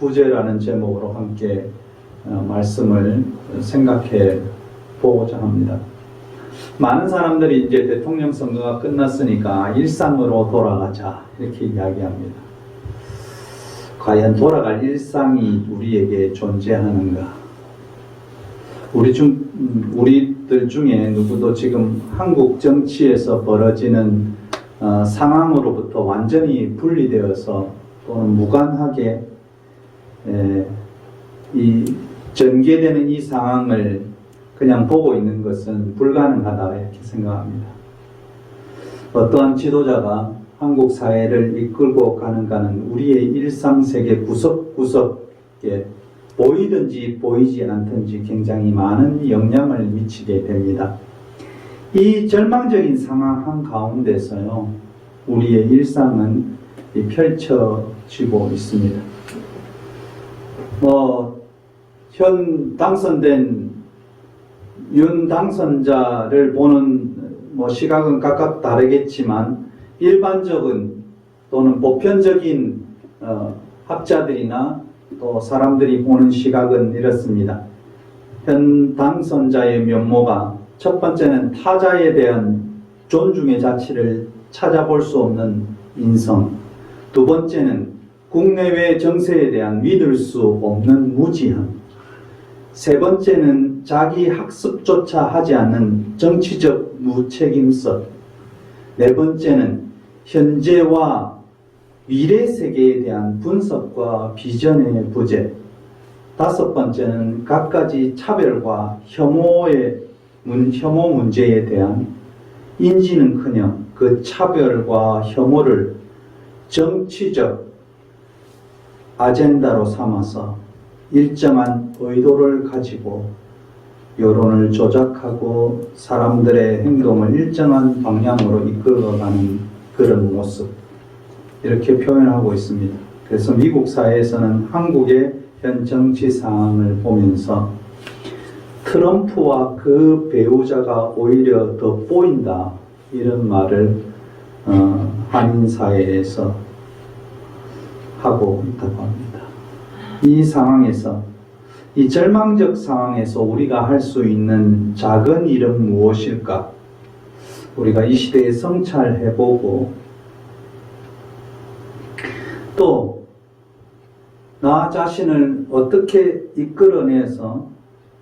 부재라는 제목으로 함께 말씀을 생각해 보고자 합니다. 많은 사람들이 이제 대통령 선거가 끝났으니까 일상으로 돌아가자 이렇게 이야기합니다. 과연 돌아갈 일상이 우리에게 존재하는가? 우리들 중에 누구도 지금 한국 정치에서 벌어지는 상황으로부터 완전히 분리되어서 또는 무관하게 이 전개되는 이 상황을 그냥 보고 있는 것은 불가능하다 이렇게 생각합니다. 어떠한 지도자가 한국 사회를 이끌고 가는가는 우리의 일상세계 구석구석에 보이든지 보이지 않든지 굉장히 많은 영향을 미치게 됩니다. 이 절망적인 상황 한가운데서요, 우리의 일상은 펼쳐지고 있습니다. 현 당선된 윤 당선자를 보는 시각은 각각 다르겠지만 일반적인 또는 보편적인 학자들이나 또 사람들이 보는 시각은 이렇습니다. 현 당선자의 면모가 첫 번째는 타자에 대한 존중의 가치를 찾아볼 수 없는 인성, 두 번째는 국내외 정세에 대한 믿을 수 없는 무지함, 세 번째는 자기 학습조차 하지 않는 정치적 무책임성, 네 번째는 현재와 미래 세계에 대한 분석과 비전의 부재, 다섯 번째는 갖가지 차별과 혐오 문제에 대한 인지는커녕 그 차별과 혐오를 정치적 아젠다로 삼아서 일정한 의도를 가지고 여론을 조작하고 사람들의 행동을 일정한 방향으로 이끌어가는 그런 모습, 이렇게 표현하고 있습니다. 그래서 미국 사회에서는 한국의 현 정치 상황을 보면서 트럼프와 그 배우자가 오히려 더 보인다, 이런 말을 한인 사회에서 하고 있다고 합니다. 이 상황에서, 이 절망적 상황에서 우리가 할 수 있는 작은 일은 무엇일까? 우리가 이 시대에 성찰해보고 또 나 자신을 어떻게 이끌어내서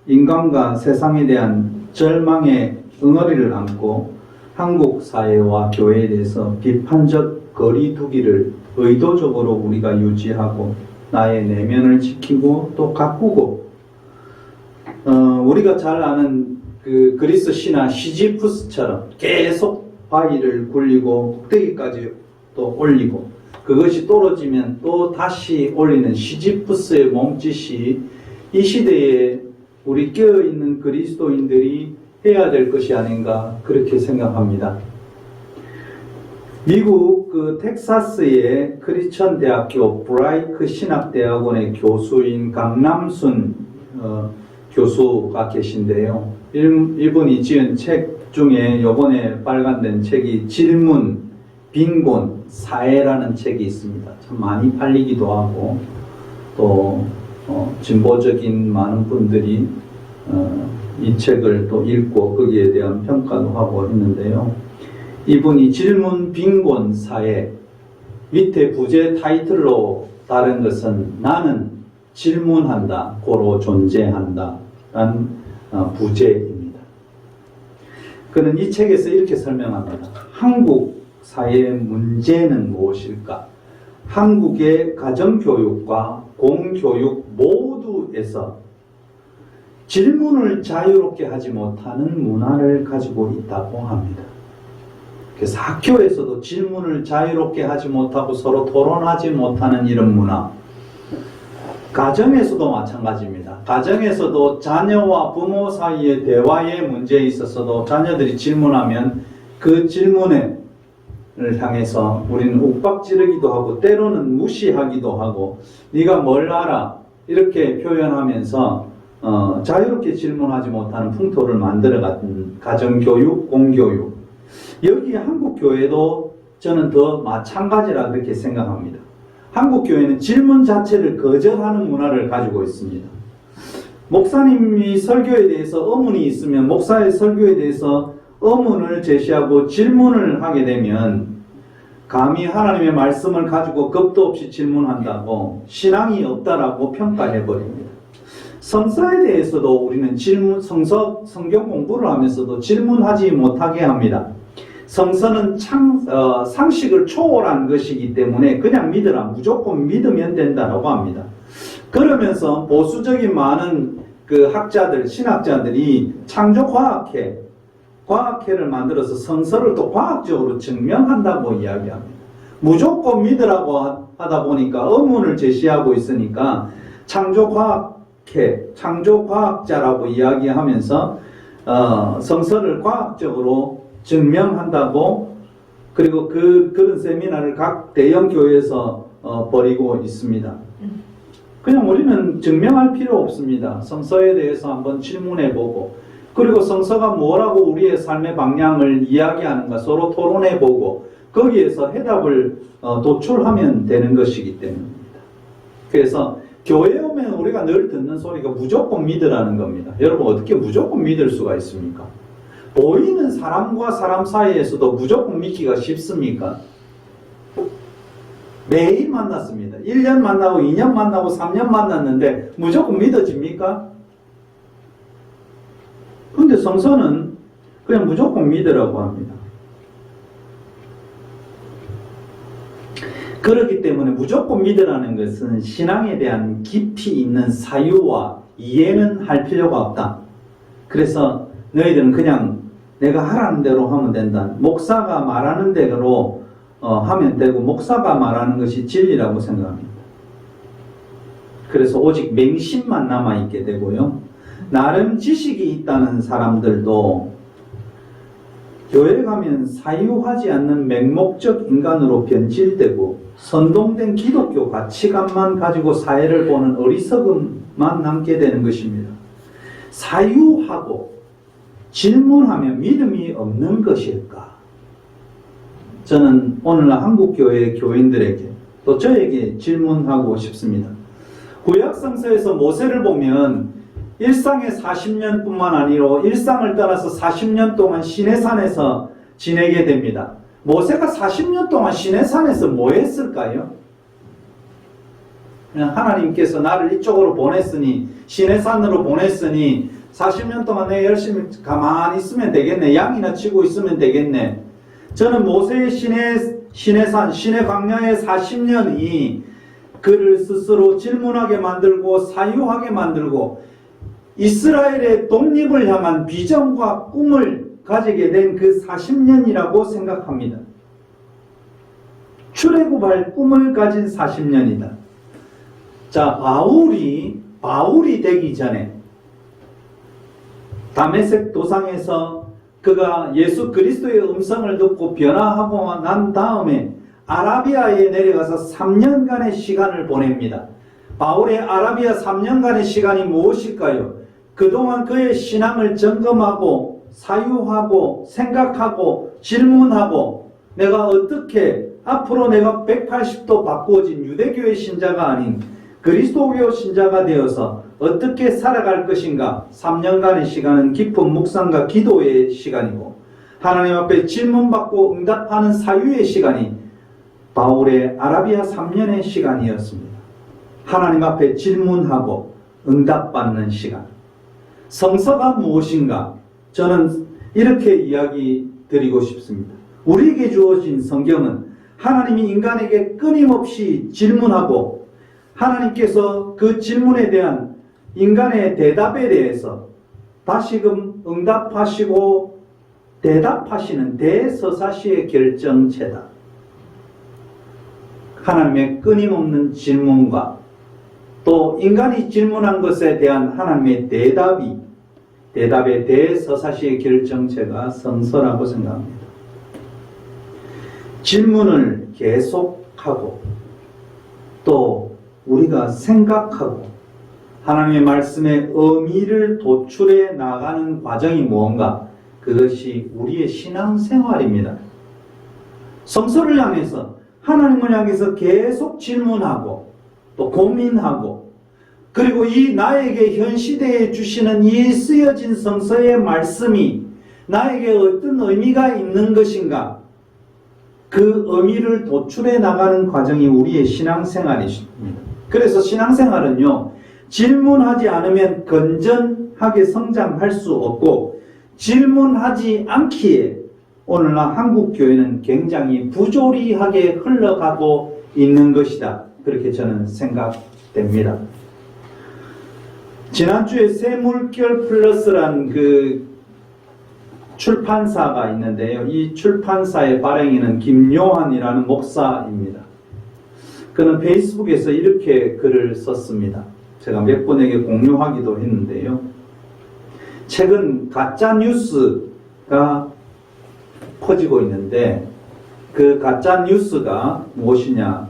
인간과 세상에 대한 절망의 응어리를 안고 한국 사회와 교회에 대해서 비판적 거리두기를 의도적으로 우리가 유지하고 나의 내면을 지키고 또 가꾸고, 우리가 잘 아는 그 그리스 신화 시지프스처럼 계속 바위를 굴리고 꼭대기까지 또 올리고 그것이 떨어지면 또 다시 올리는 시지프스의 몸짓이 이 시대에 우리 깨어있는 그리스도인들이 해야 될 것이 아닌가 그렇게 생각합니다. 미국 그 텍사스의 크리스천 대학교 브라이크 신학대학원의 교수인 강남순 교수가 계신데요. 이분이 지은 책 중에 요번에 발간된 책이 질문, 빈곤, 사회라는 책이 있습니다. 참 많이 팔리기도 하고 또 진보적인 많은 분들이 이 책을 또 읽고 거기에 대한 평가도 하고 있는데요. 이분이 질문, 빈곤, 사회, 밑에 부제 타이틀로 다른 것은 나는 질문한다, 고로 존재한다 라는 부제입니다. 그는 이 책에서 이렇게 설명합니다. 한국 사회의 문제는 무엇일까? 한국의 가정교육과 공교육 모두에서 질문을 자유롭게 하지 못하는 문화를 가지고 있다고 합니다. 그래서 학교에서도 질문을 자유롭게 하지 못하고 서로 토론하지 못하는 이런 문화, 가정에서도 마찬가지입니다. 가정에서도 자녀와 부모 사이의 대화의 문제에 있어서도 자녀들이 질문하면 그 질문을 향해서 우리는 욱박지르기도 하고 때로는 무시하기도 하고 네가 뭘 알아? 이렇게 표현하면서 자유롭게 질문하지 못하는 풍토를 만들어간 가정교육, 공교육, 여기 한국 교회도 저는 더 마찬가지라 그렇게 생각합니다. 한국 교회는 질문 자체를 거절하는 문화를 가지고 있습니다. 목사님이 설교에 대해서 의문이 있으면 목사의 설교에 대해서 의문을 제시하고 질문을 하게 되면 감히 하나님의 말씀을 가지고 겁도 없이 질문한다고 신앙이 없다라고 평가해 버립니다. 성서에 대해서도 우리는 성경 공부를 하면서도 질문하지 못하게 합니다. 성서는 상식을 초월한 것이기 때문에 그냥 믿으라, 무조건 믿으면 된다라고 합니다. 그러면서 보수적인 많은 그 학자들, 신학자들이 과학회를 만들어서 성서를 또 과학적으로 증명한다고 이야기합니다. 무조건 믿으라고 하다 보니까 의문을 제시하고 있으니까 창조과학자라고 이야기하면서 성서를 과학적으로 증명한다고, 그리고 그런 세미나를 각 대형 교회에서 벌이고 있습니다. 그냥 우리는 증명할 필요 없습니다. 성서에 대해서 한번 질문해보고, 그리고 성서가 뭐라고 우리의 삶의 방향을 이야기하는가 서로 토론해보고 거기에서 해답을 도출하면 되는 것이기 때문입니다. 그래서 교회에 오면 우리가 늘 듣는 소리가 무조건 믿으라는 겁니다. 여러분, 어떻게 무조건 믿을 수가 있습니까? 보이는 사람과 사람 사이에서도 무조건 믿기가 쉽습니까? 매일 만났습니다. 1년 만나고 2년 만나고 3년 만났는데 무조건 믿어집니까? 근데 성서는 그냥 무조건 믿으라고 합니다. 그렇기 때문에 무조건 믿으라는 것은 신앙에 대한 깊이 있는 사유와 이해는 할 필요가 없다. 그래서 너희들은 그냥 내가 하라는 대로 하면 된다. 목사가 말하는 대로 하면 되고 목사가 말하는 것이 진리라고 생각합니다. 그래서 오직 맹신만 남아있게 되고요. 나름 지식이 있다는 사람들도 교회 가면 사유하지 않는 맹목적 인간으로 변질되고 선동된 기독교 가치관만 가지고 사회를 보는 어리석음만 남게 되는 것입니다. 사유하고 질문하면 믿음이 없는 것일까? 저는 오늘날 한국교회 교인들에게 또 저에게 질문하고 싶습니다. 구약성서에서 모세를 보면 일상의 40년 뿐만 아니라 일상을 떠나서 40년 동안 시내산에서 지내게 됩니다. 모세가 40년 동안 시내산에서 뭐 했을까요? 그냥 하나님께서 나를 이쪽으로 보냈으니, 시내산으로 보냈으니 40년 동안 내 열심히 가만히 있으면 되겠네, 양이나 치고 있으면 되겠네. 저는 모세의 시내산, 시내광야의 40년이 그를 스스로 질문하게 만들고 사유하게 만들고 이스라엘의 독립을 향한 비전과 꿈을 가지게 된 그 40년이라고 생각합니다. 출애굽할 꿈을 가진 40년이다. 자, 바울이 되기 전에 다메섹 도상에서 그가 예수 그리스도의 음성을 듣고 변화하고 난 다음에 아라비아에 내려가서 3년간의 시간을 보냅니다. 바울의 아라비아 3년간의 시간이 무엇일까요? 그동안 그의 신앙을 점검하고 사유하고 생각하고 질문하고 내가 어떻게 앞으로 내가 180도 바꾸어진 유대교의 신자가 아닌 그리스도교 신자가 되어서 어떻게 살아갈 것인가. 3년간의 시간은 깊은 묵상과 기도의 시간이고 하나님 앞에 질문받고 응답하는 사유의 시간이 바울의 아라비아 3년의 시간이었습니다. 하나님 앞에 질문하고 응답받는 시간. 성서가 무엇인가? 저는 이렇게 이야기 드리고 싶습니다. 우리에게 주어진 성경은 하나님이 인간에게 끊임없이 질문하고 하나님께서 그 질문에 대한 인간의 대답에 대해서 다시금 응답하시고 대답하시는 대서사시의 결정체다. 하나님의 끊임없는 질문과 또 인간이 질문한 것에 대한 하나님의 대답의 대서사시의 결정체가 성서라고 생각합니다. 질문을 계속하고 또 우리가 생각하고 하나님의 말씀의 의미를 도출해 나가는 과정이 무언가, 그것이 우리의 신앙생활입니다. 성서를 향해서 하나님을 향해서 계속 질문하고 또 고민하고 그리고 이 나에게 현 시대에 주시는 이 쓰여진 성서의 말씀이 나에게 어떤 의미가 있는 것인가 그 의미를 도출해 나가는 과정이 우리의 신앙생활이십니다. 그래서 신앙생활은요 질문하지 않으면 건전하게 성장할 수 없고 질문하지 않기에 오늘날 한국교회는 굉장히 부조리하게 흘러가고 있는 것이다. 그렇게 저는 생각됩니다. 지난주에 새물결 플러스란 그 출판사가 있는데요. 이 출판사의 발행인은 김요한이라는 목사입니다. 그는 페이스북에서 이렇게 글을 썼습니다. 제가 몇 분에게 공유하기도 했는데요. 최근 가짜 뉴스가 퍼지고 있는데 그 가짜 뉴스가 무엇이냐?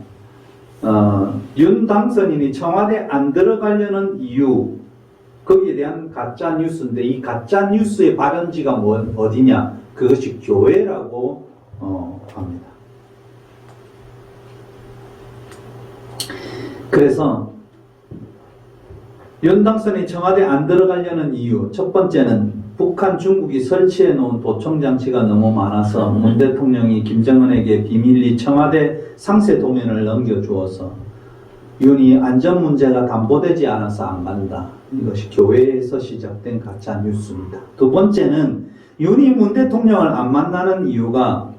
윤 당선인이 청와대 안 들어가려는 이유 거기에 대한 가짜 뉴스인데 이 가짜 뉴스의 발원지가 어디냐? 그것이 교회라고 합니다. 그래서 윤 당선인이 청와대 안 들어가려는 이유 첫 번째는 북한, 중국이 설치해 놓은 도청장치가 너무 많아서 문 대통령이 김정은에게 비밀리 청와대 상세 도면을 넘겨주어서 윤이 안전 문제가 담보되지 않아서 안 간다. 이것이 교회에서 시작된 가짜 뉴스입니다. 두 번째는 윤이 문 대통령을 안 만나는 이유가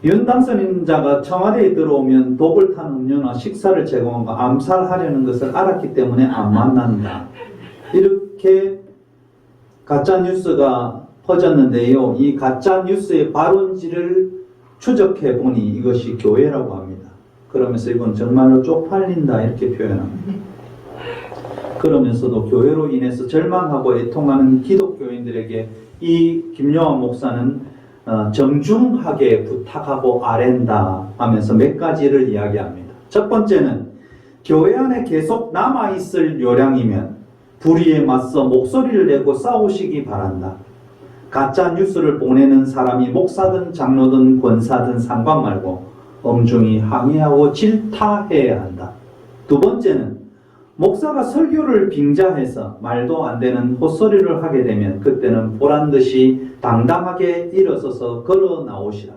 윤 당선인자가 청와대에 들어오면 독을 탄 음료나 식사를 제공하고 암살하려는 것을 알았기 때문에 안 만난다. 이렇게 가짜 뉴스가 퍼졌는데요. 이 가짜 뉴스의 발원지를 추적해 보니 이것이 교회라고 합니다. 그러면서 이건 정말로 쪽팔린다 이렇게 표현합니다. 그러면서도 교회로 인해서 절망하고 애통하는 기독교인들에게 이 김요한 목사는 정중하게 부탁하고 아랜다 하면서 몇 가지를 이야기합니다. 첫 번째는 교회 안에 계속 남아있을 요량이면 불의에 맞서 목소리를 내고 싸우시기 바란다. 가짜 뉴스를 보내는 사람이 목사든 장로든 권사든 상관 말고 엄중히 항의하고 질타해야 한다. 두 번째는 목사가 설교를 빙자해서 말도 안 되는 헛소리를 하게 되면 그때는 보란듯이 당당하게 일어서서 걸어 나오시라.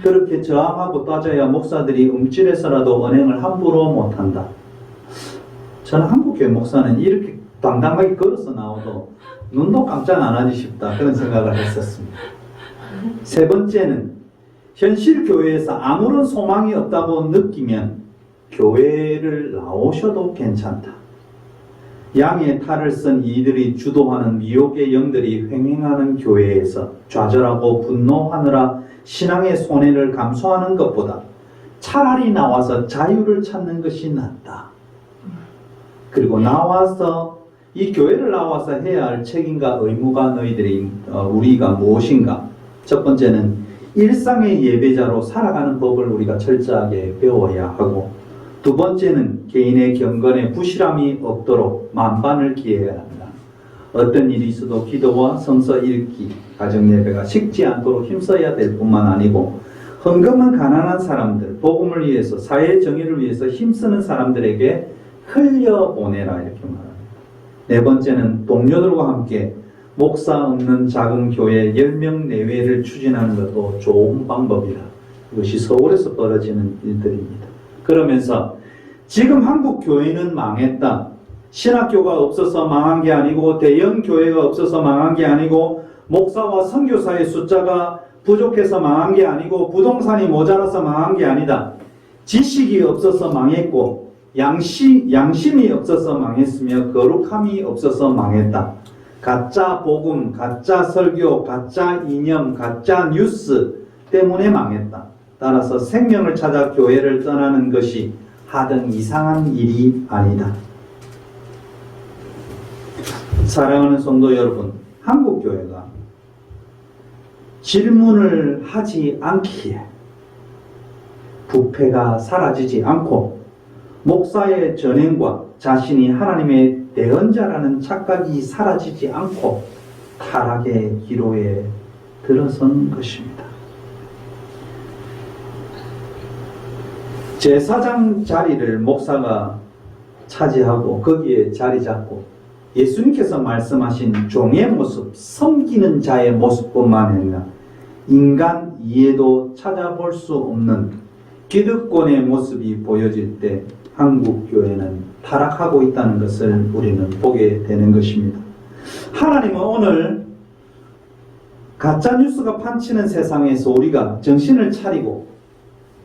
그렇게 저항하고 따져야 목사들이 움찔해서라도 언행을 함부로 못한다. 저는 한국교회 목사는 이렇게 당당하게 걸어서 나와도 눈도 깜짝 안 하지 싶다. 그런 생각을 했었습니다. 세 번째는 현실 교회에서 아무런 소망이 없다고 느끼면 교회를 나오셔도 괜찮다. 양의 탈을 쓴 이들이 주도하는 미혹의 영들이 횡행하는 교회에서 좌절하고 분노하느라 신앙의 손해를 감수하는 것보다 차라리 나와서 자유를 찾는 것이 낫다. 그리고 나와서 이 교회를 나와서 해야 할 책임과 의무가 너희들이 우리가 무엇인가? 첫 번째는 일상의 예배자로 살아가는 법을 우리가 철저하게 배워야 하고 두 번째는 개인의 경건에 부실함이 없도록 만반을 기해야 한다. 어떤 일이 있어도 기도와 성서 읽기, 가정예배가 식지 않도록 힘써야 될 뿐만 아니고 헌금은 가난한 사람들, 복음을 위해서 사회 정의를 위해서 힘쓰는 사람들에게 흘려보내라 이렇게 말합니다. 네 번째는 동료들과 함께 목사 없는 작은 교회 10명 내외를 추진하는 것도 좋은 방법이다. 이것이 서울에서 벌어지는 일들입니다. 그러면서 지금 한국 교회는 망했다. 신학교가 없어서 망한 게 아니고 대형 교회가 없어서 망한 게 아니고 목사와 선교사의 숫자가 부족해서 망한 게 아니고 부동산이 모자라서 망한 게 아니다. 지식이 없어서 망했고 양심이 없어서 망했으며 거룩함이 없어서 망했다. 가짜 복음, 가짜 설교, 가짜 이념, 가짜 뉴스 때문에 망했다. 따라서 생명을 찾아 교회를 떠나는 것이 하등 이상한 일이 아니다. 사랑하는 성도 여러분, 한국교회가 질문을 하지 않기에 부패가 사라지지 않고 목사의 전행과 자신이 하나님의 대언자라는 착각이 사라지지 않고 타락의 기로에 들어선 것입니다. 제사장 자리를 목사가 차지하고 거기에 자리 잡고 예수님께서 말씀하신 종의 모습, 섬기는 자의 모습뿐만 아니라 인간 이해도 찾아볼 수 없는 기득권의 모습이 보여질 때 한국 교회는 타락하고 있다는 것을 우리는 보게 되는 것입니다. 하나님은 오늘 가짜뉴스가 판치는 세상에서 우리가 정신을 차리고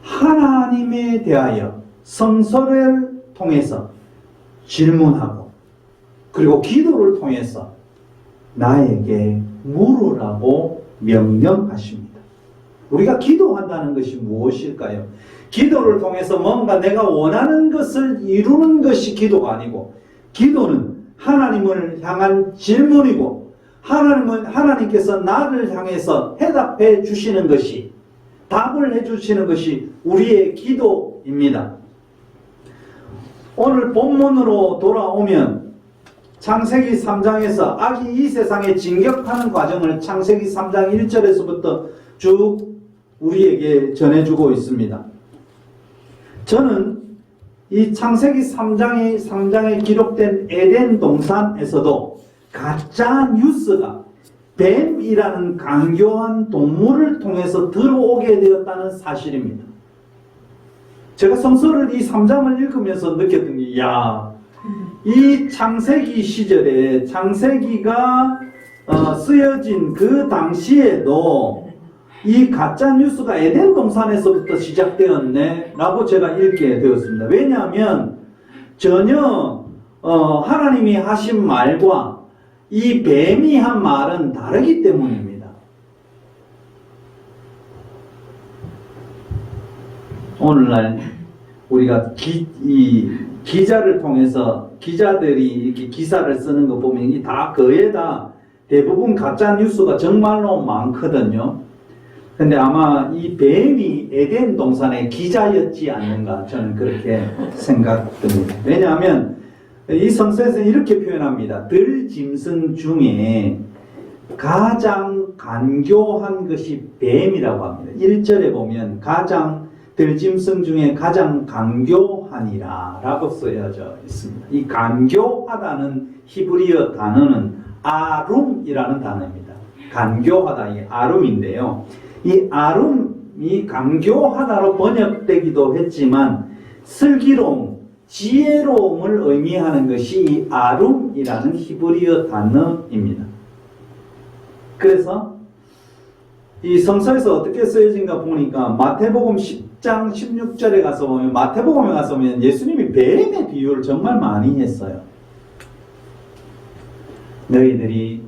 하나님에 대하여 성서를 통해서 질문하고 그리고 기도를 통해서 나에게 물으라고 명령하십니다. 우리가 기도한다는 것이 무엇일까요? 기도를 통해서 뭔가 내가 원하는 것을 이루는 것이 기도가 아니고 기도는 하나님을 향한 질문이고 하나님께서 나를 향해서 해답해 주시는 것이 답을 해 주시는 것이 우리의 기도입니다. 오늘 본문으로 돌아오면 창세기 3장에서 악이 이 세상에 진격하는 과정을 창세기 3장 1절에서부터 쭉 우리에게 전해주고 있습니다. 저는 이 창세기 3장에 기록된 에덴 동산에서도 가짜 뉴스가 뱀이라는 강교한 동물을 통해서 들어오게 되었다는 사실입니다. 제가 성서를 이 3장을 읽으면서 느꼈던 게, 이 창세기 시절에 창세기가 쓰여진 그 당시에도 이 가짜 뉴스가 에덴 동산에서부터 시작되었네 라고 제가 읽게 되었습니다. 왜냐하면 전혀 하나님이 하신 말과 이 뱀이 한 말은 다르기 때문입니다. 오늘날 우리가 기자를 통해서 기자들이 이렇게 기사를 쓰는 거 보면 이게 다 거의 다 대부분 가짜 뉴스가 정말로 많거든요. 근데 아마 이 뱀이 에덴 동산의 기자였지 않는가 저는 그렇게 생각됩니다. 왜냐하면 이 성서에서 이렇게 표현합니다. 들짐승 중에 가장 간교한 것이 뱀이라고 합니다. 1절에 보면 들짐승 중에 가장 간교하니라 라고 쓰여져 있습니다. 이 간교하다는 히브리어 단어는 아룸이라는 단어입니다. 간교하다, 이 아룸인데요. 이 아룸이 간교하다로 번역되기도 했지만 슬기로움, 지혜로움을 의미하는 것이 이 아룸이라는 히브리어 단어입니다. 그래서 이 성서에서 어떻게 쓰여진가 보니까 마태복음 10장 16절에 가서 보면, 마태복음에 가서 보면 예수님이 뱀의 비유를 정말 많이 했어요. 너희들이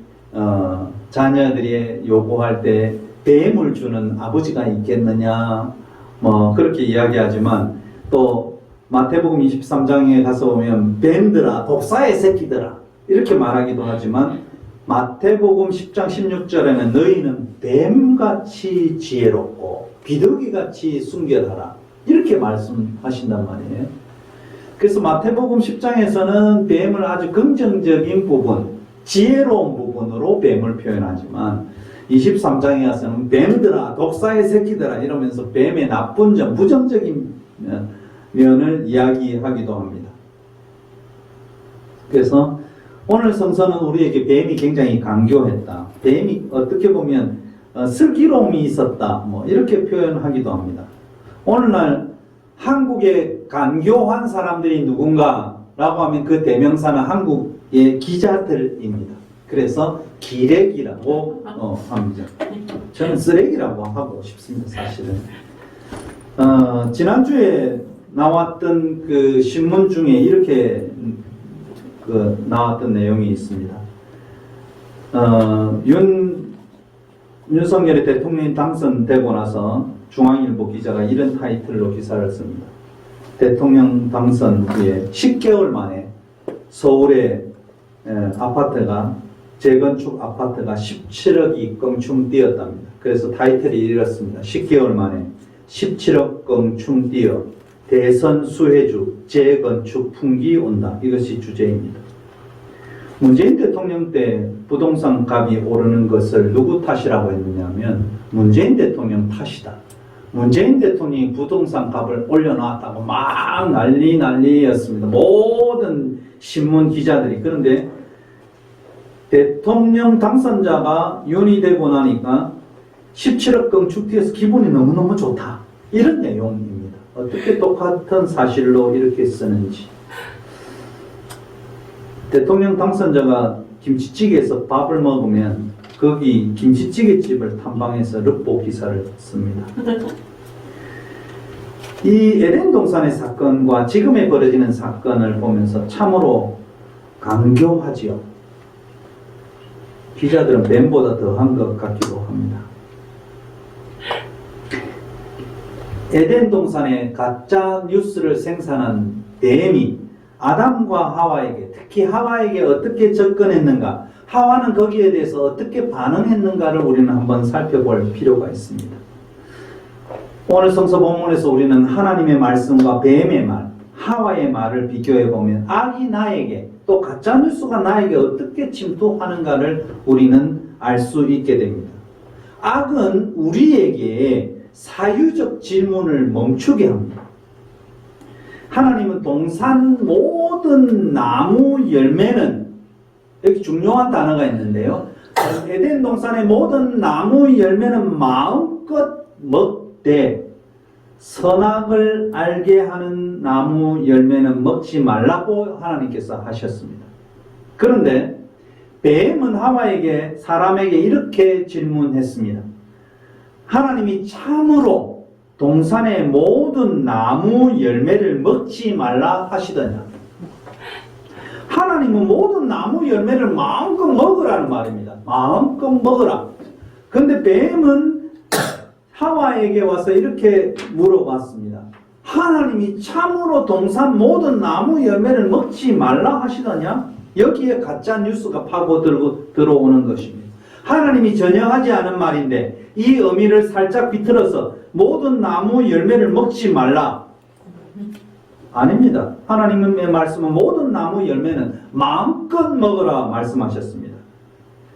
자녀들이 요구할 때 뱀을 주는 아버지가 있겠느냐, 그렇게 이야기하지만 또 마태복음 23장에 가서 보면 뱀들아, 독사의 새끼들아 이렇게 말하기도 하지만 마태복음 10장 16절에는 너희는 뱀같이 지혜롭고 비둘기같이 순결하라 이렇게 말씀하신단 말이에요. 그래서 마태복음 10장에서는 뱀을 아주 긍정적인 부분, 지혜로운 부분으로 뱀을 표현하지만 23장에 가서는 뱀들아, 독사의 새끼들아 이러면서 뱀의 나쁜 점, 부정적인 면을 이야기하기도 합니다. 그래서 오늘 성서는 우리에게 뱀이 굉장히 강교했다, 뱀이 어떻게 보면 슬기로움이 있었다, 이렇게 표현하기도 합니다. 오늘날 한국에 간교한 사람들이 누군가라고 하면 그 대명사는 한국의 기자들입니다. 그래서 기레기라고 합니다. 저는 쓰레기라고 하고 싶습니다, 사실은. 지난주에 나왔던 그 신문 중에 이렇게 나왔던 내용이 있습니다. 윤석열이 대통령이 당선되고 나서 중앙일보 기자가 이런 타이틀로 기사를 씁니다. 대통령 당선 후에 10개월 만에 서울의 아파트가, 재건축 아파트가 17억이 껑충 뛰었답니다. 그래서 타이틀이 이렇습니다. 10개월 만에 17억 껑충 뛰어 대선 수혜주 재건축 풍기 온다. 이것이 주제입니다. 문재인 대통령 때 부동산 값이 오르는 것을 누구 탓이라고 했느냐면 문재인 대통령 탓이다. 문재인 대통령이 부동산 값을 올려놨다고 막 난리였습니다. 모든 신문 기자들이. 그런데 대통령 당선자가 윤이 되고 나니까 17억 건축뒤에서 기분이 너무너무 좋다. 이런 내용입니다. 어떻게 똑같은 사실로 이렇게 쓰는지. 대통령 당선자가 김치찌개에서 밥을 먹으면 거기 김치찌개집을 탐방해서 르포 기사를 씁니다. 이 에덴 동산의 사건과 지금에 벌어지는 사건을 보면서 참으로 강교하지요. 기자들은 뱀보다 더한 것 같기도 합니다. 에덴 동산의 가짜 뉴스를 생산한 뱀이 아담과 하와에게, 특히 하와에게 어떻게 접근했는가, 하와는 거기에 대해서 어떻게 반응했는가를 우리는 한번 살펴볼 필요가 있습니다. 오늘 성서 본문에서 우리는 하나님의 말씀과 뱀의 말, 하와의 말을 비교해 보면 악이 나에게, 또 가짜뉴스가 나에게 어떻게 침투하는가를 우리는 알 수 있게 됩니다. 악은 우리에게 사유적 질문을 멈추게 합니다. 하나님은 동산 모든 나무 열매는, 여기 중요한 단어가 있는데요. 에덴 동산의 모든 나무 열매는 마음껏 먹되 선악을 알게 하는 나무 열매는 먹지 말라고 하나님께서 하셨습니다. 그런데 뱀은 하와에게, 사람에게 이렇게 질문했습니다. 하나님이 참으로 동산의 모든 나무 열매를 먹지 말라 하시더냐? 하나님은 모든 나무 열매를 마음껏 먹으라는 말입니다. 마음껏 먹으라. 근데 뱀은 하와에게 와서 이렇게 물어봤습니다. 하나님이 참으로 동산 모든 나무 열매를 먹지 말라 하시더냐? 여기에 가짜 뉴스가 파고들고 들어오는 것입니다. 하나님이 전혀 하지 않은 말인데 이 의미를 살짝 비틀어서 모든 나무 열매를 먹지 말라. 아닙니다. 하나님의 말씀은 모든 나무 열매는 마음껏 먹으라 말씀하셨습니다.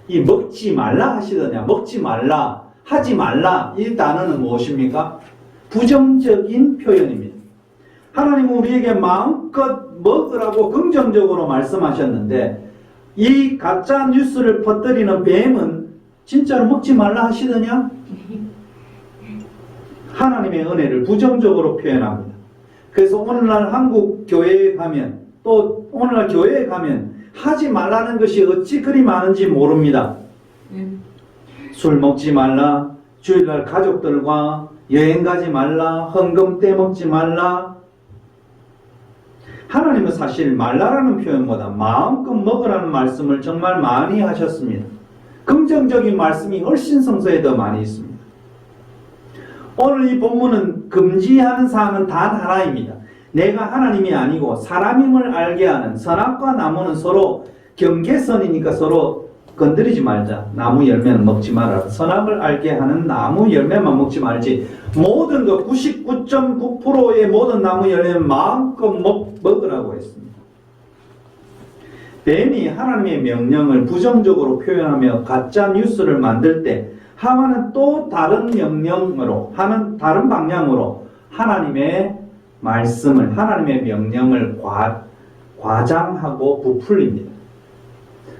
이 먹지 말라 하시더냐, 먹지 말라, 하지 말라, 이 단어는 무엇입니까? 부정적인 표현입니다. 하나님은 우리에게 마음껏 먹으라고 긍정적으로 말씀하셨는데 이 가짜 뉴스를 퍼뜨리는 뱀은 진짜로 먹지 말라 하시더냐? 하나님의 은혜를 부정적으로 표현합니다. 그래서 오늘날 한국 교회에 가면, 또 오늘날 교회에 가면 하지 말라는 것이 어찌 그리 많은지 모릅니다. 술 먹지 말라, 주일날 가족들과 여행 가지 말라, 헌금 떼먹지 말라. 하나님은 사실 말라라는 표현보다 마음껏 먹으라는 말씀을 정말 많이 하셨습니다. 긍정적인 말씀이 훨씬 성서에 더 많이 있습니다. 오늘 이 본문은 금지하는 사항은 단 하나입니다. 내가 하나님이 아니고 사람임을 알게 하는 선악과 나무는 서로 경계선이니까 서로 건드리지 말자. 나무 열매는 먹지 마라. 선악을 알게 하는 나무 열매만 먹지 말지. 모든 것 99.9%의 모든 나무 열매는 마음껏 먹으라고 했습니다. 뱀이 하나님의 명령을 부정적으로 표현하며 가짜 뉴스를 만들 때 하와는 또 다른 명령으로, 다른 방향으로 하나님의 말씀을, 하나님의 명령을 과장하고 부풀립니다.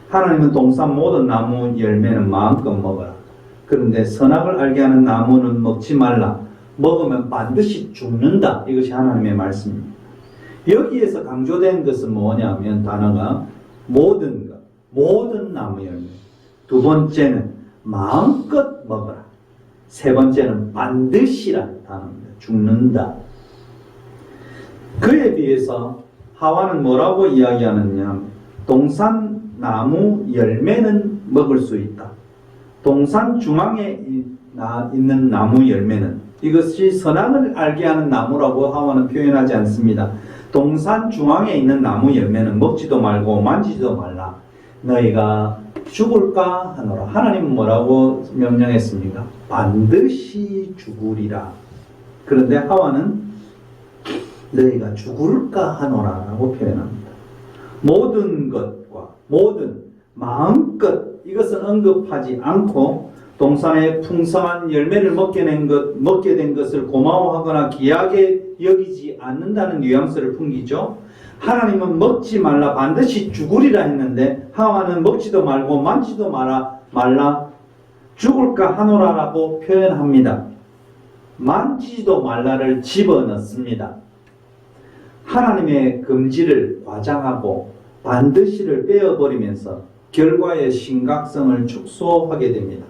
하나님은 동산 모든 나무 열매는 마음껏 먹어라. 그런데 선악을 알게 하는 나무는 먹지 말라. 먹으면 반드시 죽는다. 이것이 하나님의 말씀입니다. 여기에서 강조된 것은 뭐냐면 단어가 모든 것, 모든 나무 열매. 두 번째는 마음껏 먹어라. 세 번째는 반드시라는 단어입니다. 죽는다. 그에 비해서 하와는 뭐라고 이야기하느냐? 동산 나무 열매는 먹을 수 있다. 동산 중앙에 있는 나무 열매는, 이것이 선악을 알게 하는 나무라고 하와는 표현하지 않습니다. 동산 중앙에 있는 나무 열매는 먹지도 말고 만지지도 말라. 너희가 죽을까 하노라. 하나님은 뭐라고 명령했습니까? 반드시 죽으리라. 그런데 하와는 너희가 죽을까 하노라 라고 표현합니다. 모든 것과 모든 마음껏 이것은 언급하지 않고 동산의 풍성한 열매를 먹게 된 것을 고마워하거나 귀하게 여기지 않는다는 뉘앙스를 풍기죠. 하나님은 먹지 말라 반드시 죽으리라 했는데 하와는 먹지도 말고 만지도 말라 죽을까 하노라라고 표현합니다. 만지지도 말라를 집어넣습니다. 하나님의 금지를 과장하고 반드시를 빼어버리면서 결과의 심각성을 축소하게 됩니다.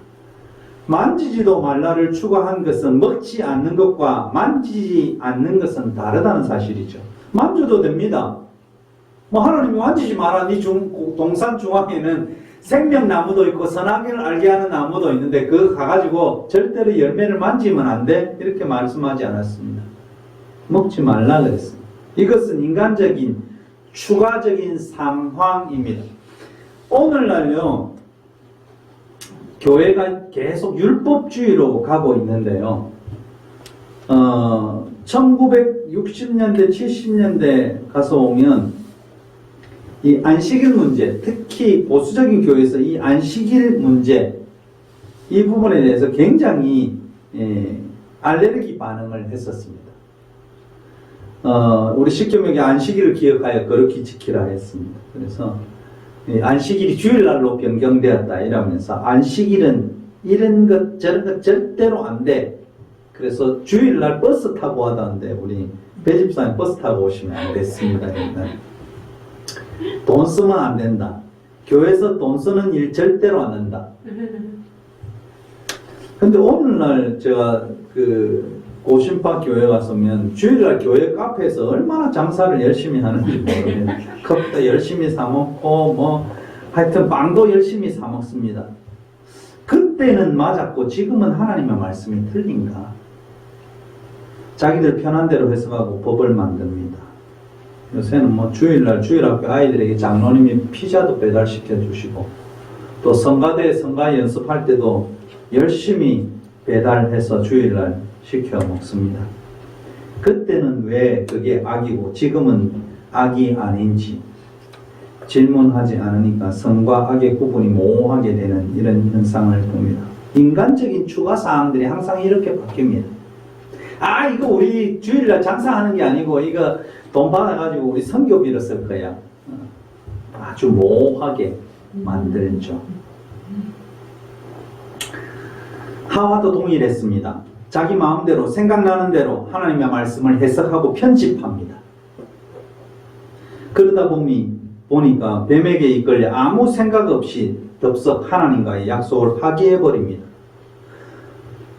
만지지도 말라를 추가한 것은 먹지 않는 것과 만지지 않는 것은 다르다는 사실이죠. 만져도 됩니다. 하나님이 만지지 마라. 네 동산 중앙에는 생명나무도 있고 선악을 알게 하는 나무도 있는데 그거 가가지고 절대로 열매를 만지면 안 돼. 이렇게 말씀하지 않았습니다. 먹지 말라 그랬습니다. 이것은 인간적인 추가적인 상황입니다. 오늘날요 교회가 계속 율법주의로 가고 있는데요. 1960년대 70년대 가서 오면 이 안식일 문제, 특히 보수적인 교회에서 이 안식일 문제 이 부분에 대해서 굉장히 알레르기 반응을 했었습니다. 우리 십계명에 안식일을 기억하여 거룩히 지키라 했습니다. 그래서 안식일이 주일날로 변경되었다 이러면서 안식일은 이런 것 저런 것 절대로 안 돼. 그래서 주일날 버스 타고 하던데 우리 배집사님 버스 타고 오시면 안 됐습니다. 돈 쓰면 안 된다. 교회에서 돈 쓰는 일 절대로 안 한다. 근데 오늘날 제가 고신파 교회 갔으면 주일날 교회 카페에서 얼마나 장사를 열심히 하는지 모르겠어요. 컵도 열심히 사먹고 하여튼 빵도 열심히 사먹습니다. 그때는 맞았고 지금은 하나님의 말씀이 틀린가? 자기들 편한 대로 해석하고 법을 만듭니다. 요새는 주일날 주일학교 아이들에게 장로님이 피자도 배달시켜 주시고 또 성가대 성가 연습할 때도 열심히 배달해서 주일날 시켜 먹습니다. 그때는 왜 그게 악이고 지금은 악이 아닌지 질문하지 않으니까 성과 악의 구분이 모호하게 되는 이런 현상을 봅니다. 인간적인 추가사항들이 항상 이렇게 바뀝니다. 이거 우리 주일날 장사하는 게 아니고 이거 돈 받아가지고 우리 선교비로 쓸 거야. 아주 모호하게 만들죠. 하와도 동일했습니다. 자기 마음대로 생각나는 대로 하나님의 말씀을 해석하고 편집합니다. 그러다 보니까 뱀에게 이끌려 아무 생각 없이 덥석 하나님과의 약속을 파기해버립니다.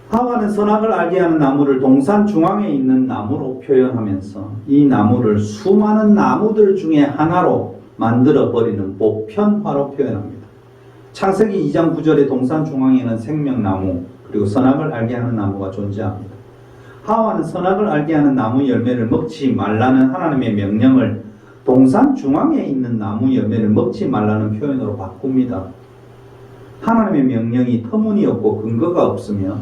하와는 선악을 알게 하는 나무를 동산 중앙에 있는 나무로 표현하면서 이 나무를 수많은 나무들 중에 하나로 만들어버리는 보편화로 표현합니다. 창세기 2장 9절의 동산 중앙에는 생명나무 그리고 선악을 알게 하는 나무가 존재합니다. 하와는 선악을 알게 하는 나무 열매를 먹지 말라는 하나님의 명령을 동산 중앙에 있는 나무 열매를 먹지 말라는 표현으로 바꿉니다. 하나님의 명령이 터무니없고 근거가 없으며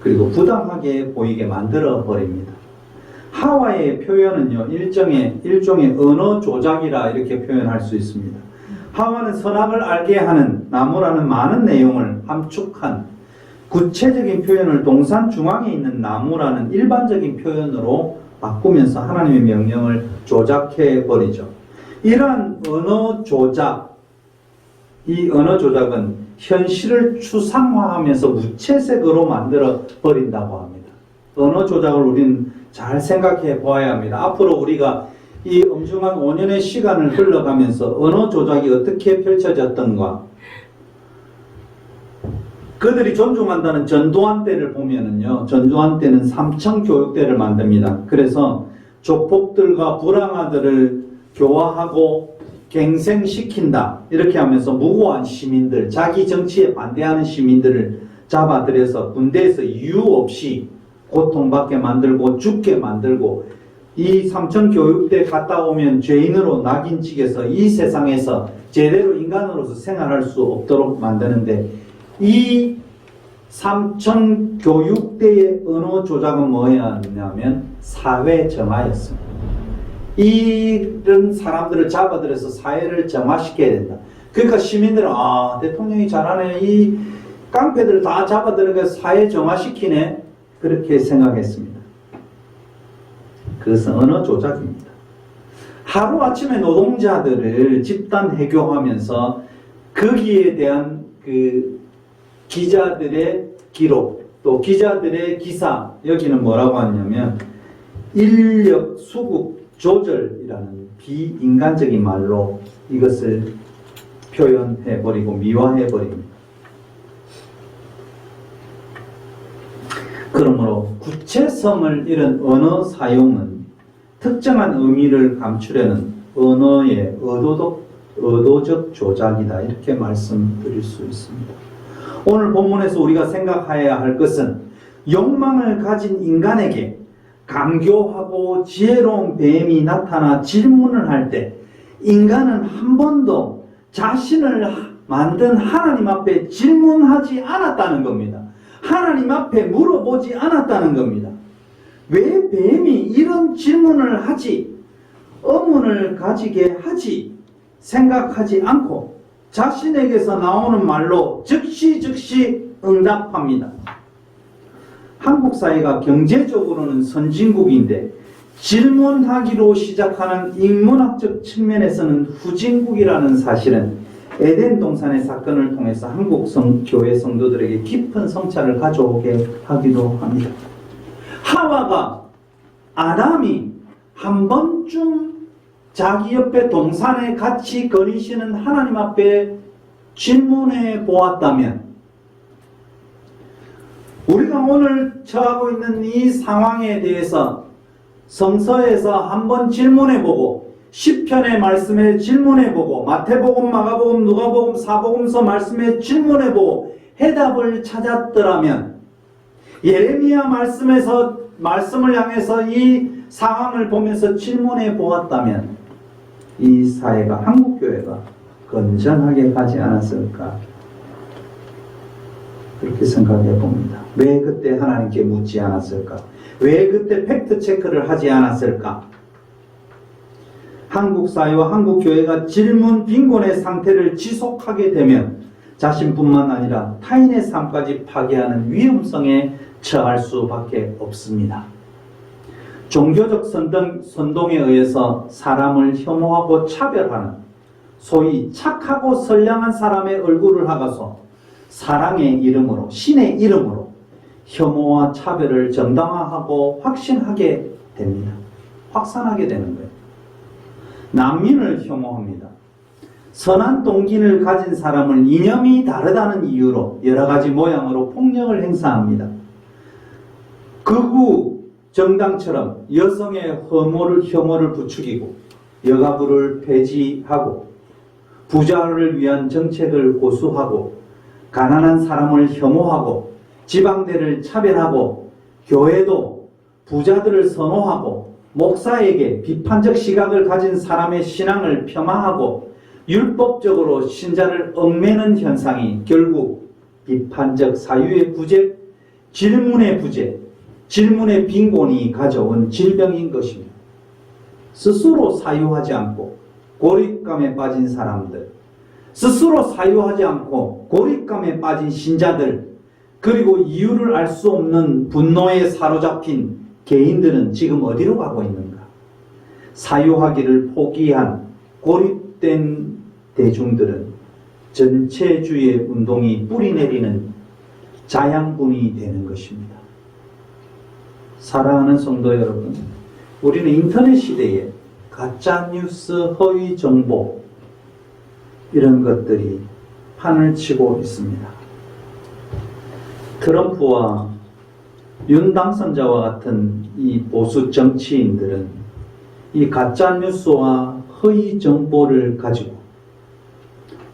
그리고 부당하게 보이게 만들어 버립니다. 하와의 표현은요, 일종의 언어 조작이라 이렇게 표현할 수 있습니다. 하와는 선악을 알게 하는 나무라는 많은 내용을 함축한 구체적인 표현을 동산 중앙에 있는 나무라는 일반적인 표현으로 바꾸면서 하나님의 명령을 조작해 버리죠. 이러한 언어 조작, 이 언어 조작은 현실을 추상화하면서 무채색으로 만들어 버린다고 합니다. 언어 조작을 우리는 잘 생각해 보아야 합니다. 앞으로 우리가 이 엄중한 5년의 시간을 흘러가면서 언어 조작이 어떻게 펼쳐졌던가, 그들이 존중한다는 전두환 때를 보면은요, 전두환 때는 삼청교육대를 만듭니다. 그래서 조폭들과 불황아들을 교화하고 갱생시킨다 이렇게 하면서 무고한 시민들, 자기 정치에 반대하는 시민들을 잡아들여서 군대에서 이유 없이 고통받게 만들고 죽게 만들고, 이 삼청교육대 갔다 오면 죄인으로 낙인찍여서 이 세상에서 제대로 인간으로서 생활할 수 없도록 만드는데, 이 삼청교육대의 언어 조작은 뭐였냐면 사회정화였습니다. 이런 사람들을 잡아들여서 사회를 정화시켜야 된다. 그러니까 시민들은 대통령이 잘하네, 이 깡패들 다 잡아들여서 사회 정화시키네, 그렇게 생각했습니다. 그것은 언어 조작입니다. 하루아침에 노동자들을 집단 해고하면서 거기에 대한 그 기자들의 기록, 또 기자들의 기사, 여기는 뭐라고 하냐면 인력 수급 조절이라는 비인간적인 말로 이것을 표현해버리고 미화해버립니다. 그러므로 구체성을 잃은 언어 사용은 특정한 의미를 감추려는 언어의 의도적 조작이다, 이렇게 말씀드릴 수 있습니다. 오늘 본문에서 우리가 생각해야 할 것은 욕망을 가진 인간에게 강교하고 지혜로운 뱀이 나타나 질문을 할 때 인간은 한 번도 자신을 만든 하나님 앞에 질문하지 않았다는 겁니다. 하나님 앞에 물어보지 않았다는 겁니다. 왜 뱀이 이런 질문을 하지, 의문을 가지게 하지 생각하지 않고 자신에게서 나오는 말로 즉시 응답합니다. 한국 사회가 경제적으로는 선진국인데 질문하기로 시작하는 인문학적 측면에서는 후진국이라는 사실은 에덴 동산의 사건을 통해서 한국 교회 성도들에게 깊은 성찰을 가져오게 하기도 합니다. 하와가, 아담이 한 번쯤 자기 옆에 동산에 같이 거니시는 하나님 앞에 질문해 보았다면, 우리가 오늘 처하고 있는 이 상황에 대해서 성서에서 한번 질문해보고, 시편의 말씀에 질문해보고, 마태복음, 마가복음, 누가복음, 사복음서 말씀에 질문해보고 해답을 찾았더라면, 예레미야 말씀에서 말씀을 향해서 이 상황을 보면서 질문해 보았다면 이 사회가, 한국교회가 건전하게 가지 않았을까, 그렇게 생각해 봅니다. 왜 그때 하나님께 묻지 않았을까? 왜 그때 팩트 체크를 하지 않았을까? 한국 사회와 한국 교회가 질문 빈곤의 상태를 지속하게 되면 자신뿐만 아니라 타인의 삶까지 파괴하는 위험성에 처할 수밖에 없습니다. 종교적 선동에 의해서 사람을 혐오하고 차별하는, 소위 착하고 선량한 사람의 얼굴을 하가서 사랑의 이름으로, 신의 이름으로 혐오와 차별을 정당화하고 확신하게 됩니다. 확산하게 되는 거예요. 난민을 혐오합니다. 선한 동기를 가진 사람을 이념이 다르다는 이유로 여러 가지 모양으로 폭력을 행사합니다. 극우 정당처럼 여성의 혐오를 부추기고 여가부를 폐지하고 부자를 위한 정책을 고수하고 가난한 사람을 혐오하고 지방대를 차별하고 교회도 부자들을 선호하고 목사에게 비판적 시각을 가진 사람의 신앙을 폄하하고 율법적으로 신자를 얽매는 현상이 결국 비판적 사유의 부재, 질문의 부재, 질문의 빈곤이 가져온 질병인 것입니다. 스스로 사유하지 않고 고립감에 빠진 사람들, 스스로 사유하지 않고 고립감에 빠진 신자들, 그리고 이유를 알 수 없는 분노에 사로잡힌 개인들은 지금 어디로 가고 있는가? 사유하기를 포기한 고립된 대중들은 전체주의 운동이 뿌리내리는 자양분이 되는 것입니다. 사랑하는 성도 여러분, 우리는 인터넷 시대에 가짜뉴스, 허위 정보, 이런 것들이 판을 치고 있습니다. 트럼프와 윤 당선자와 같은 이 보수 정치인들은 이 가짜뉴스와 허위 정보를 가지고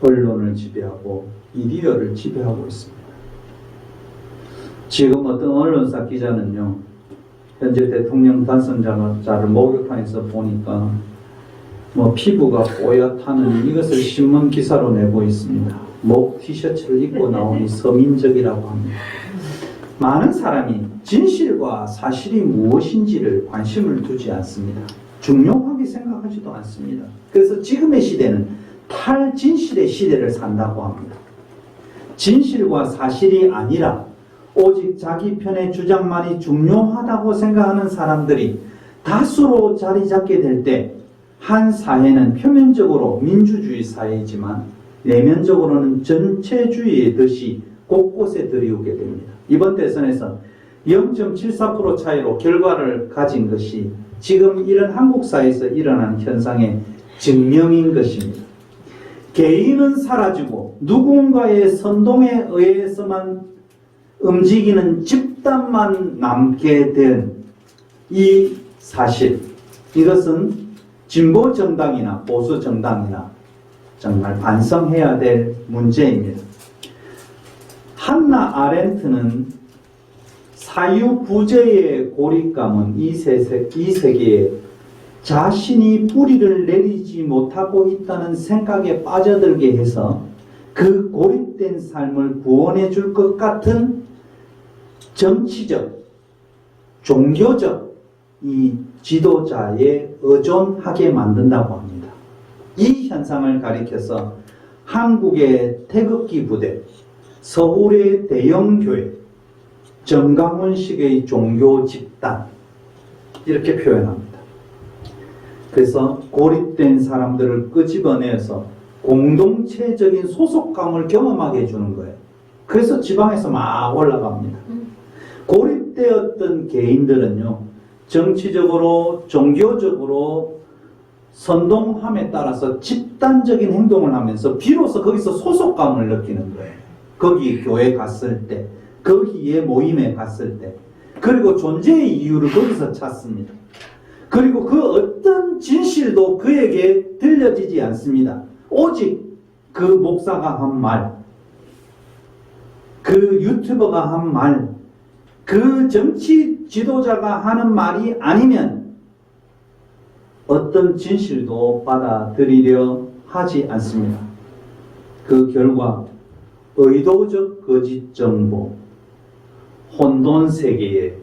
언론을 지배하고 미디어를 지배하고 있습니다. 지금 어떤 언론사 기자는요, 현재 대통령 당선자를 목욕탕에서 보니까 피부가 뽀얗다는 이것을 신문 기사로 내고 있습니다. 목 티셔츠를 입고 나오니 서민적이라고 합니다. 많은 사람이 진실과 사실이 무엇인지를 관심을 두지 않습니다. 중요하게 생각하지도 않습니다. 그래서 지금의 시대는 탈진실의 시대를 산다고 합니다. 진실과 사실이 아니라 오직 자기 편의 주장만이 중요하다고 생각하는 사람들이 다수로 자리 잡게 될 때 한 사회는 표면적으로 민주주의 사회이지만 내면적으로는 전체주의의 덫이 곳곳에 들이오게 됩니다. 이번 대선에서 0.74% 차이로 결과를 가진 것이 지금 이런 한국 사회에서 일어나는 현상의 증명인 것입니다. 개인은 사라지고 누군가의 선동에 의해서만 움직이는 집단만 남게 된 이 사실, 이것은 진보 정당이나 보수 정당이나 정말 반성해야 될 문제입니다. 한나 아렌트는 사유부재의 고립감은 이 세계에 자신이 뿌리를 내리지 못하고 있다는 생각에 빠져들게 해서 그 고립된 삶을 구원해 줄 것 같은 정치적, 종교적 이 지도자에 의존하게 만든다고 합니다. 이 현상을 가리켜서 한국의 태극기 부대, 서울의 대형교회, 정강훈식의 종교 집단 이렇게 표현합니다. 그래서 고립된 사람들을 끄집어내서 공동체적인 소속감을 경험하게 해주는 거예요. 그래서 지방에서 막 올라갑니다. 고립되었던 개인들은요, 정치적으로, 종교적으로 선동함에 따라서 집단적인 행동을 하면서 비로소 거기서 소속감을 느끼는 거예요. 거기 교회 갔을 때, 거기에 모임에 갔을 때, 그리고 존재의 이유를 거기서 찾습니다. 그리고 그 어떤 진실도 그에게 들려지지 않습니다. 오직 그 목사가 한 말, 그 유튜버가 한 말, 그 정치 지도자가 하는 말이 아니면 어떤 진실도 받아들이려 하지 않습니다. 그 결과 의도적 거짓 정보, 혼돈 세계에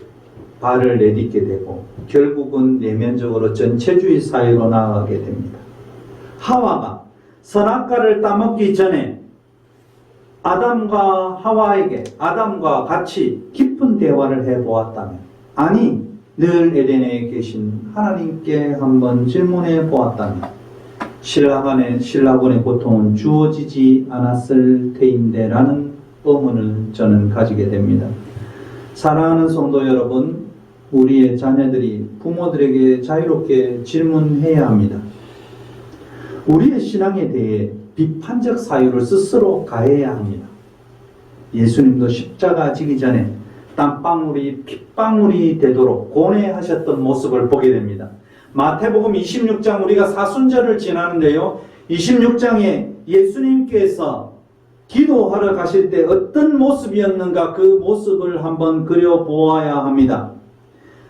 발을 내딛게 되고 결국은 내면적으로 전체주의 사회로 나아가게 됩니다. 하와가 선악과를 따먹기 전에 아담과 하와에게 아담과 같이 깊은 대화를 해보았다면, 아니 늘 에덴에 계신 하나님께 한번 질문해 보았다면 신라곤의 고통은 주어지지 않았을 테인데 라는 의문을 저는 가지게 됩니다. 사랑하는 성도 여러분, 우리의 자녀들이 부모들에게 자유롭게 질문해야 합니다. 우리의 신앙에 대해 비판적 사유를 스스로 가해야 합니다. 예수님도 십자가 지기 전에 땀방울이 핏방울이 되도록 고뇌하셨던 모습을 보게 됩니다. 마태복음 26장 우리가 사순절을 지나는데요, 26장에 예수님께서 기도하러 가실 때 어떤 모습이었는가 그 모습을 한번 그려보아야 합니다.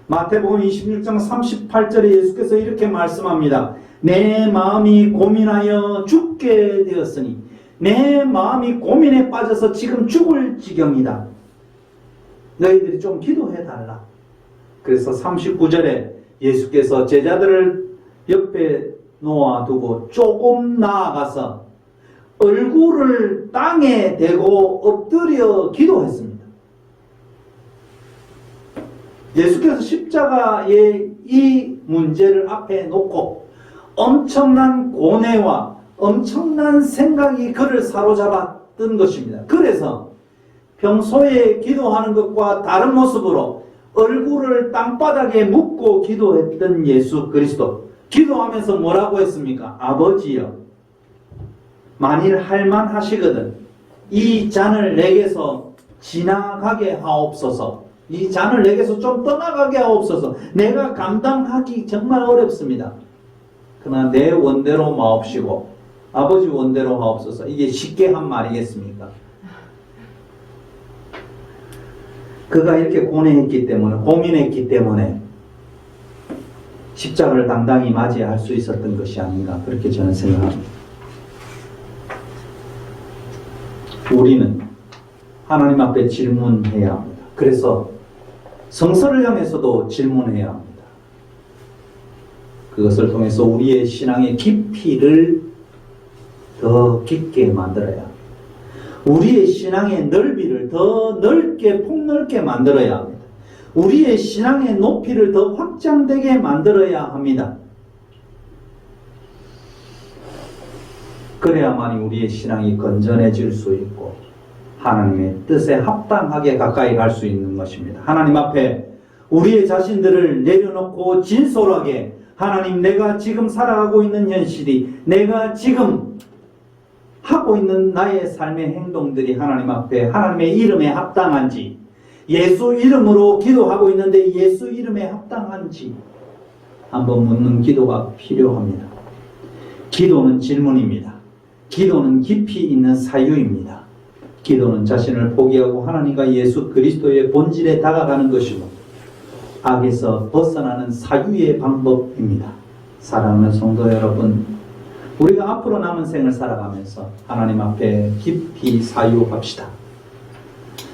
마태복음 26장 38절에 예수께서 이렇게 말씀합니다. 내 마음이 고민하여 죽게 되었으니, 내 마음이 고민에 빠져서 지금 죽을 지경이다. 너희들이 좀 기도해달라. 그래서 39절에 예수께서 제자들을 옆에 놓아두고 조금 나아가서 얼굴을 땅에 대고 엎드려 기도했습니다. 예수께서 십자가의 이 문제를 앞에 놓고 엄청난 고뇌와 엄청난 생각이 그를 사로잡았던 것입니다. 그래서 평소에 기도하는 것과 다른 모습으로 얼굴을 땅바닥에 묻고 기도했던 예수 그리스도, 기도하면서 뭐라고 했습니까? 아버지여, 만일 할만하시거든 이 잔을 내게서 지나가게 하옵소서. 이 잔을 내게서 좀 떠나가게 하옵소서. 내가 감당하기 정말 어렵습니다. 그러나 내 원대로 마옵시고 아버지 원대로 하옵소서. 이게 쉽게 한 말이겠습니까? 그가 이렇게 고뇌했기 때문에, 고민했기 때문에 십자가를 당당히 맞이할 수 있었던 것이 아닌가, 그렇게 저는 생각합니다. 우리는 하나님 앞에 질문해야 합니다. 그래서 성서를 향해서도 질문해야 합니다. 그것을 통해서 우리의 신앙의 깊이를 더 깊게 만들어야 합니다. 우리의 신앙의 넓이를 더 넓게 폭넓게 만들어야 합니다. 우리의 신앙의 높이를 더 확장되게 만들어야 합니다. 그래야만 우리의 신앙이 건전해질 수 있고 하나님의 뜻에 합당하게 가까이 갈 수 있는 것입니다. 하나님 앞에 우리의 자신들을 내려놓고 진솔하게 하나님, 내가 지금 살아가고 있는 현실이, 내가 지금 하고 있는 나의 삶의 행동들이 하나님 앞에 하나님의 이름에 합당한지, 예수 이름으로 기도하고 있는데 예수 이름에 합당한지 한번 묻는 기도가 필요합니다. 기도는 질문입니다. 기도는 깊이 있는 사유입니다. 기도는 자신을 포기하고 하나님과 예수 그리스도의 본질에 다가가는 것이고 악에서 벗어나는 사유의 방법입니다. 사랑하는 성도 여러분, 우리가 앞으로 남은 생을 살아가면서 하나님 앞에 깊이 사유합시다.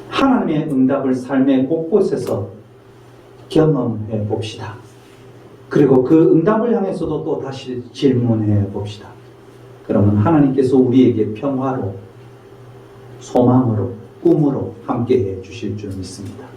하나님의 응답을 삶의 곳곳에서 경험해 봅시다. 그리고 그 응답을 향해서도 또 다시 질문해 봅시다. 그러면 하나님께서 우리에게 평화로, 소망으로, 꿈으로 함께해 주실 줄 믿습니다.